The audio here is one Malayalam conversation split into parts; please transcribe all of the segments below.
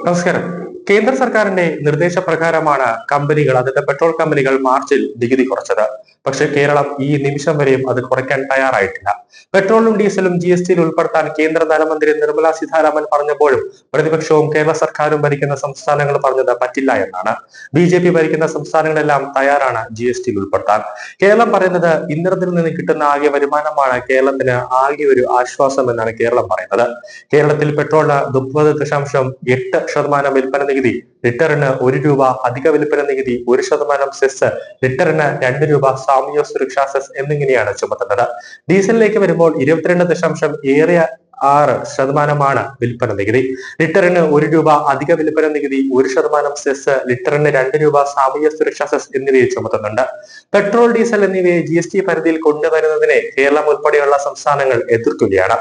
നമസ്കാരം. കേന്ദ്ര സർക്കാരിന്റെ നിർദ്ദേശപ്രകാരമാണ് കമ്പനികൾ, അതായത് പെട്രോൾ കമ്പനികൾ മാർച്ചിൽ നികുതി കുറച്ചത്. പക്ഷേ കേരളം ഈ നിമിഷം വരെയും അത് കുറയ്ക്കാൻ തയ്യാറായിട്ടില്ല. പെട്രോളും ഡീസലും GSTയിൽ ഉൾപ്പെടുത്താൻ കേന്ദ്ര ധനമന്ത്രി നിർമ്മല സീതാരാമൻ പറഞ്ഞപ്പോഴും പ്രതിപക്ഷവും കേരള സർക്കാരും ഭരിക്കുന്ന സംസ്ഥാനങ്ങൾ പറഞ്ഞത് പറ്റില്ല എന്നാണ്. BJP ഭരിക്കുന്ന സംസ്ഥാനങ്ങളെല്ലാം തയ്യാറാണ് GSTയിൽ ഉൾപ്പെടുത്താൻ. കേരളം പറയുന്നത് ഇന്ധനത്തിൽ നിന്ന് കിട്ടുന്ന ആകെ വരുമാനമാണ് കേരളത്തിന് ആകെ ഒരു ആശ്വാസം എന്നാണ് കേരളം പറയുന്നത്. കേരളത്തിൽ പെട്രോളിന് 30.8% വിൽപ്പന നികുതി, ലിറ്ററിന് ₹1 അധിക വിൽപ്പന നികുതി, 1% സെസ്, ലിറ്ററിന് ₹2 സാമൂഹ്യ സുരക്ഷാ സെസ് എന്നിങ്ങനെയാണ് ചുമത്തുന്നത്. ഡീസലിലേക്ക് വരുമ്പോൾ 22.6% വിൽപ്പന നികുതി, ലിറ്ററിന് ₹1 അധിക വിൽപ്പന നികുതി, 1% സെസ്, ലിറ്ററിന് ₹2 സാമൂഹ്യ സുരക്ഷാ സെസ് എന്നിവയെ ചുമത്തുന്നുണ്ട്. പെട്രോൾ, ഡീസൽ എന്നിവയെ GST പരിധിയിൽ കൊണ്ടുവരുന്നതിനെ കേരളം ഉൾപ്പെടെയുള്ള സംസ്ഥാനങ്ങൾ എതിർക്കുകയാണ്.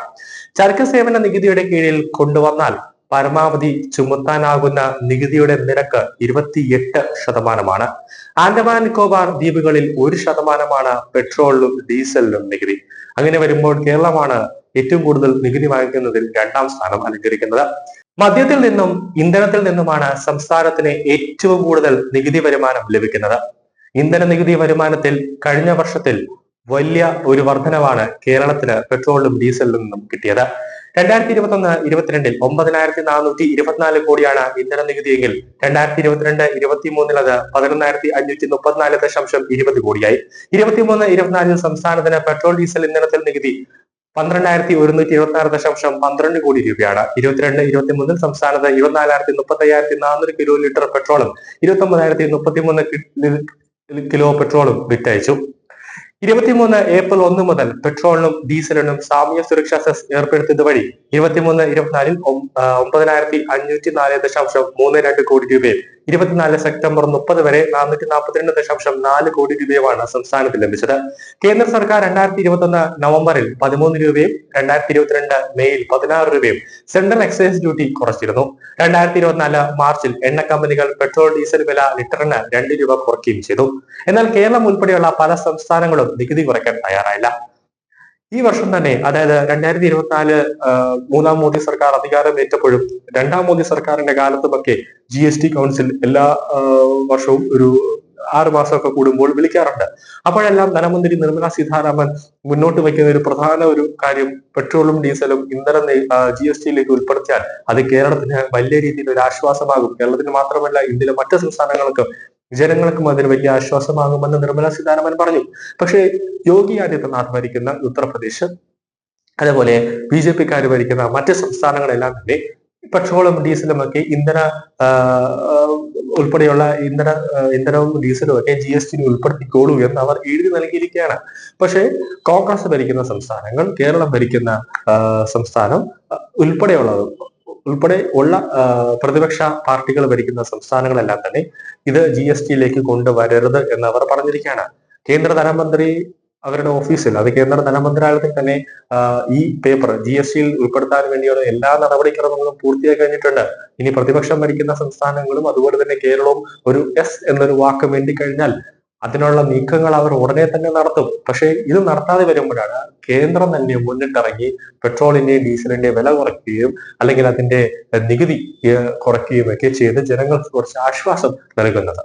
ചരക്ക് സേവന നികുതിയുടെ കീഴിൽ കൊണ്ടുവന്നാൽ പരമാവധി ചുമത്താനാകുന്ന നികുതിയുടെ നിരക്ക് 28%. ആൻഡമാൻ നിക്കോബാർ ദ്വീപുകളിൽ 1%, പെട്രോളിലും ഡീസലിലും നികുതി. അങ്ങനെ വരുമ്പോൾ കേരളമാണ് ഏറ്റവും കൂടുതൽ നികുതി വാങ്ങിക്കുന്നതിൽ 2ാം സ്ഥാനം അലങ്കരിക്കുന്നത്. മദ്യത്തിൽ നിന്നും ഇന്ധനത്തിൽ നിന്നുമാണ് സംസ്ഥാനത്തിന് ഏറ്റവും കൂടുതൽ നികുതി വരുമാനം ലഭിക്കുന്നത്. ഇന്ധന നികുതി വരുമാനത്തിൽ കഴിഞ്ഞ വർഷത്തിൽ വലിയ ഒരു വർധനവാണ് കേരളത്തിന് പെട്രോളിലും ഡീസലിലും നിന്നും കിട്ടിയത്. 2021-22 9,424 കോടിയാണ് ഇന്ധന നികുതിയെങ്കിൽ 2022-23 അത് 11,534.20 കോടിയായി. 23-24 സംസ്ഥാനത്തിന് പെട്രോൾ, ഡീസൽ ഇന്ധനത്തിൽ നികുതി 12,126.12 കോടി രൂപയാണ്. 22-23 സംസ്ഥാനത്ത് 24,35,400 കിലോ ലിറ്റർ പെട്രോളും 29,033 കിലോ പെട്രോളും വിറ്റയച്ചു. 23 ഏപ്രിൽ 1 മുതൽ പെട്രോളിനും ഡീസലിനും സാമൂഹ്യ സുരക്ഷാ സെസ് ഏർപ്പെടുത്തിയത് വഴി 23-24 9,504.32 കോടി രൂപയും 24 സെപ്റ്റംബർ 30 വരെ 442.4 കോടി രൂപയുമാണ് സംസ്ഥാനത്ത് ലഭിച്ചത്. കേന്ദ്ര സർക്കാർ 2021 നവംബറിൽ 13 രൂപയും 2022 മെയിൽ 16 രൂപയും സെൻട്രൽ എക്സൈസ് ഡ്യൂട്ടി കുറച്ചിരുന്നു. 2024 മാർച്ചിൽ എണ്ണ കമ്പനികൾ പെട്രോൾ, ഡീസൽ വില ലിറ്ററിന് ₹2 കുറയ്ക്കുകയും ചെയ്തു. എന്നാൽ കേരളം ഉൾപ്പെടെയുള്ള പല സംസ്ഥാനങ്ങളും നികുതി കുറയ്ക്കാൻ തയ്യാറായില്ല. ഈ വർഷം തന്നെ, അതായത് 2024 മൂന്നാം മോദി സർക്കാർ അധികാരമേറ്റപ്പോഴും 2ാം മോദി സർക്കാരിന്റെ കാലത്തുമൊക്കെ GST കൗൺസിൽ എല്ലാ വർഷവും ഒരു 6 മാസമൊക്കെ കൂടുമ്പോൾ വിളിക്കാറുണ്ട്. അപ്പോഴെല്ലാം ധനമന്ത്രി നിർമ്മല സീതാരാമൻ മുന്നോട്ട് വയ്ക്കുന്ന ഒരു പ്രധാന കാര്യം പെട്രോളും ഡീസലും ഇന്ധനം GSTയിലേക്ക് ഉൾപ്പെടുത്തിയാൽ അത് കേരളത്തിന് വലിയ രീതിയിൽ ഒരു ആശ്വാസമാകും. കേരളത്തിന് മാത്രമല്ല, ഇന്ത്യയിലെ മറ്റ് സംസ്ഥാനങ്ങൾക്കും ജനങ്ങൾക്കും അതിന് വലിയ ആശ്വാസമാകുമെന്ന് നിർമ്മല സീതാരാമൻ പറഞ്ഞു. പക്ഷേ യോഗി ആദിത്യനാഥ് ഭരിക്കുന്ന ഉത്തർപ്രദേശ്, അതേപോലെ BJPക്കാർ ഭരിക്കുന്ന മറ്റ് സംസ്ഥാനങ്ങളെല്ലാം തന്നെ പെട്രോളും ഡീസലും ഒക്കെ ഉൾപ്പെടെയുള്ള ഇന്ധനവും ഡീസലും ഒക്കെ GSTയിൽ ഉൾപ്പെടുത്തിക്കോളൂ എന്ന് അവർ എഴുതി നൽകിയിരിക്കുകയാണ്. പക്ഷേ കോൺഗ്രസ് ഭരിക്കുന്ന സംസ്ഥാനങ്ങൾ, കേരളം ഭരിക്കുന്ന സംസ്ഥാനം ഉൾപ്പെടെ ഉള്ള പ്രതിപക്ഷ പാർട്ടികൾ ഭരിക്കുന്ന സംസ്ഥാനങ്ങളെല്ലാം തന്നെ ഇത് GSTയിലേക്ക് കൊണ്ടുവരരുത് എന്ന് അവർ പറഞ്ഞിരിക്കുകയാണ്. കേന്ദ്ര ധനമന്ത്രി അവരുടെ ഓഫീസിൽ, അത് കേന്ദ്ര ധനമന്ത്രാലയത്തിൽ തന്നെ ഈ പേപ്പർ GSTയിൽ ഉൾപ്പെടുത്താൻ വേണ്ടിയുള്ള എല്ലാ നടപടിക്രമങ്ങളും പൂർത്തിയാക്കി കഴിഞ്ഞിട്ടുണ്ട്. ഇനി പ്രതിപക്ഷം ഭരിക്കുന്ന സംസ്ഥാനങ്ങളും അതുപോലെ തന്നെ കേരളവും ഒരു എന്നൊരു വാക്ക് വേണ്ടി കഴിഞ്ഞാൽ അതിനുള്ള നീക്കങ്ങൾ അവർ ഉടനെ തന്നെ നടത്തും. പക്ഷേ ഇത് നടത്താതെ വരുമ്പോഴാണ് കേന്ദ്രം തന്നെ മുന്നിട്ടിറങ്ങി പെട്രോളിന്റെ, ഡീസലിന്റെ വില കുറയ്ക്കുകയും അല്ലെങ്കിൽ അതിന്റെ നികുതി കുറയ്ക്കുകയും ഒക്കെ ചെയ്ത് ജനങ്ങൾക്ക് കുറച്ച് ആശ്വാസം നൽകുന്നത്.